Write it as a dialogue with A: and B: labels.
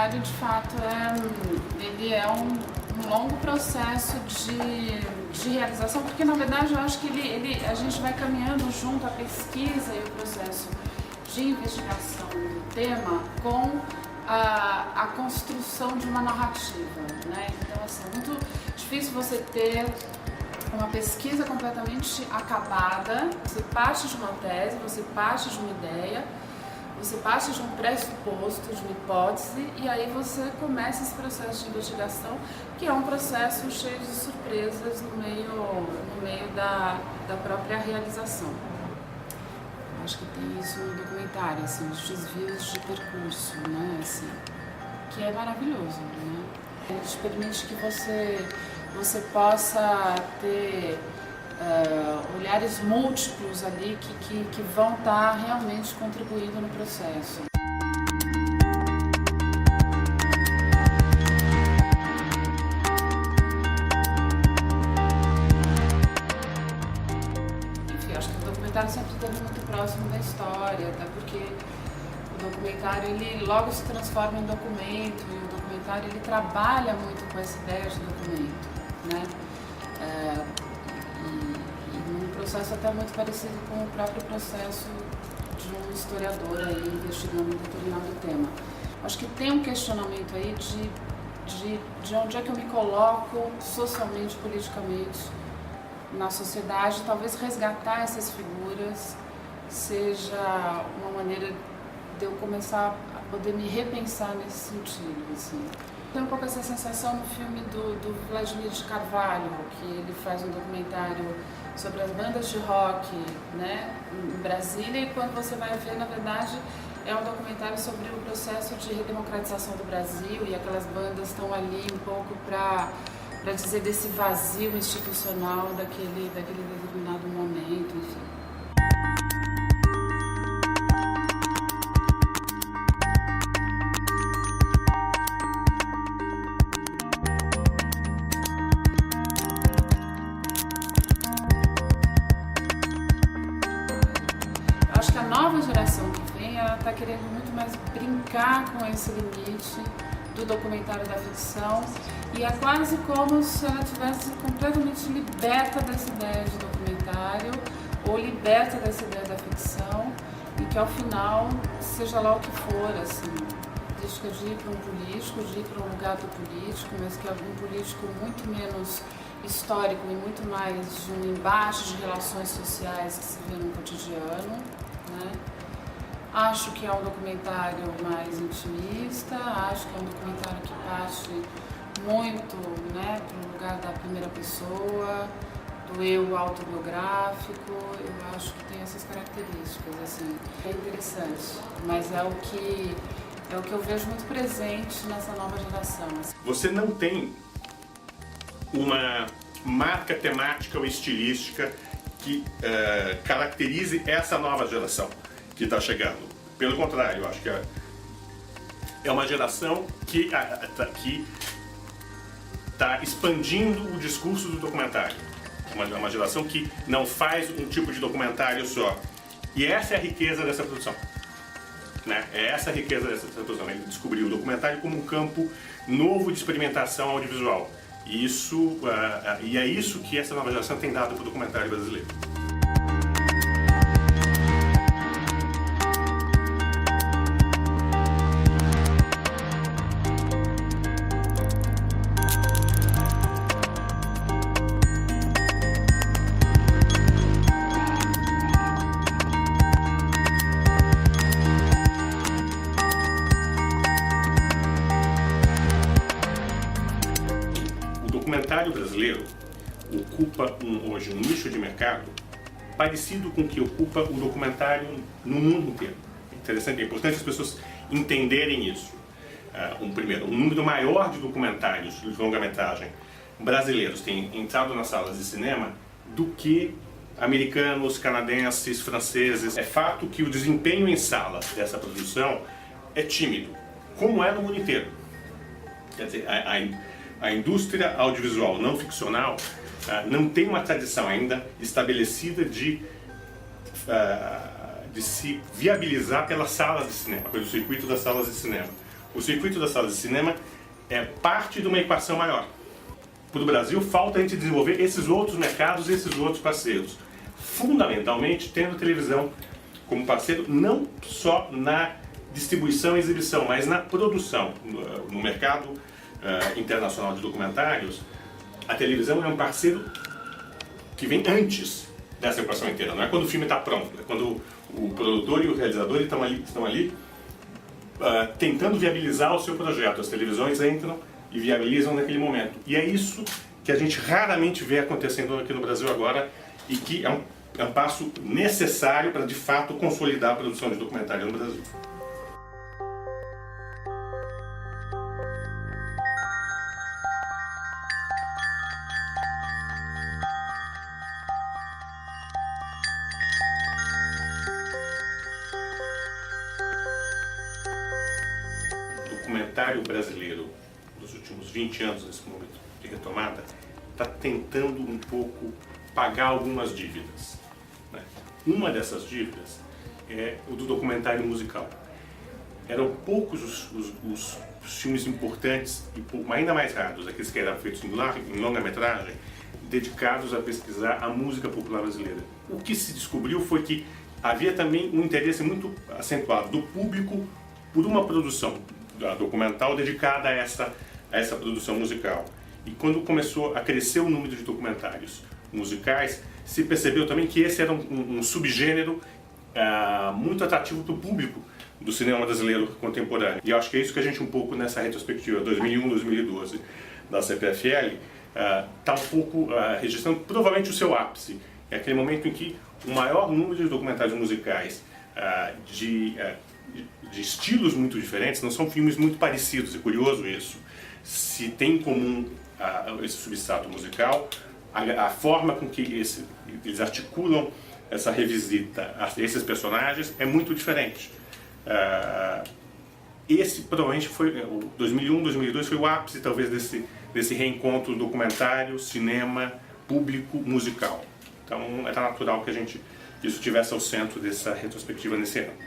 A: documentário, de fato, ele é um longo processo de realização, porque na verdade eu acho que a gente vai caminhando junto à pesquisa e o processo de investigação do tema com a construção de uma narrativa, né? Então, assim, é muito difícil você ter uma pesquisa completamente acabada. Você parte de uma tese, você parte de uma ideia, você parte de um pressuposto, de uma hipótese, e aí você começa esse processo de investigação, que é um processo cheio de surpresas no meio da própria realização. Acho que tem isso no documentário, assim, os desvios de percurso, né, assim, que é maravilhoso, né? Ele te permite que você possa ter olhares múltiplos ali que vão estar realmente contribuindo no processo. Acho que o documentário sempre esteve muito próximo da história, até porque o documentário ele logo se transforma em documento, e o documentário ele trabalha muito com essa ideia de documento, né? E um processo até muito parecido com o próprio processo de um historiador aí investigando um determinado tema. Acho que tem um questionamento aí de onde é que eu me coloco socialmente, politicamente, na sociedade. Talvez resgatar essas figuras seja uma maneira de eu começar a poder me repensar nesse sentido, assim. Tem um pouco essa sensação no filme do Vladimir de Carvalho, que ele faz um documentário sobre as bandas de rock, né, em Brasília, e quando você vai ver, na verdade, é um documentário sobre o processo de redemocratização do Brasil, e aquelas bandas estão ali um pouco para dizer desse vazio institucional daquele determinado momento, enfim. Acho que a nova geração que vem, ela está querendo muito mais brincar com esse limite do documentário da ficção, e é quase como se ela tivesse completamente liberta dessa ideia de documentário ou liberta dessa ideia da ficção, e que ao final, seja lá o que for, assim, deixa de ir para um político, de ir para um lugar do político, mas que é algum político muito menos histórico e muito mais de um embate de relações sociais que se vê no cotidiano, né? Acho que é um documentário mais intimista, acho que é um documentário que parte muito, né, para o lugar da primeira pessoa, do eu autobiográfico. Eu acho que tem essas características, assim, é interessante, mas é o que eu vejo muito presente nessa nova geração.
B: Você não tem uma marca temática ou estilística que caracterize essa nova geração que está chegando. Pelo contrário, eu acho que é uma geração que está expandindo o discurso do documentário. Uma geração que não faz um tipo de documentário só. E essa é a riqueza dessa produção. Né? É essa a riqueza dessa produção. Ele descobriu o documentário como um campo novo de experimentação audiovisual. E é isso que essa nova geração tem dado para o documentário brasileiro. O documentário brasileiro ocupa hoje um nicho de mercado parecido com o que ocupa o documentário no mundo inteiro. É importante as pessoas entenderem isso. Um número maior de documentários de longa-metragem brasileiros tem entrado nas salas de cinema do que americanos, canadenses, franceses. É fato que o desempenho em salas dessa produção é tímido, como é no mundo inteiro. Quer dizer, a indústria audiovisual não ficcional não tem uma tradição ainda estabelecida de se viabilizar pelas salas de cinema, pelo circuito das salas de cinema. O circuito das salas de cinema é parte de uma equação maior. Para o Brasil, falta a gente desenvolver esses outros mercados, esses outros parceiros. Fundamentalmente, tendo a televisão como parceiro, não só na distribuição e exibição, mas na produção. No mercado internacional de documentários, a televisão é um parceiro que vem antes dessa equação inteira. Não é quando o filme está pronto, é quando o produtor e o realizador estão ali tentando viabilizar o seu projeto. As televisões entram e viabilizam naquele momento. E é isso que a gente raramente vê acontecendo aqui no Brasil agora e que é um passo necessário para, de fato, consolidar a produção de documentário no Brasil. O documentário brasileiro dos últimos 20 anos, nesse momento de retomada, está tentando um pouco pagar algumas dívidas, né? Uma dessas dívidas é o do documentário musical. Eram poucos os filmes importantes e ainda mais raros, aqueles que eram feitos em longa-metragem, dedicados a pesquisar a música popular brasileira. O que se descobriu foi que havia também um interesse muito acentuado do público por uma produção documental dedicada a essa produção musical. E quando começou a crescer o número de documentários musicais, se percebeu também que esse era um subgênero muito atrativo para o público do cinema brasileiro contemporâneo. E eu acho que é isso que a gente, um pouco nessa retrospectiva 2001-2012 da CPFL, está um pouco registrando provavelmente o seu ápice. É aquele momento em que o maior número de documentários musicais de estilos muito diferentes, não são filmes muito parecidos, é curioso isso, se tem em comum esse substrato musical, a forma com que eles articulam essa revisita a esses personagens é muito diferente. Esse provavelmente foi, o 2001, 2002 foi o ápice talvez desse reencontro documentário, cinema, público, musical. Então era natural que isso estivesse ao centro dessa retrospectiva nesse ano.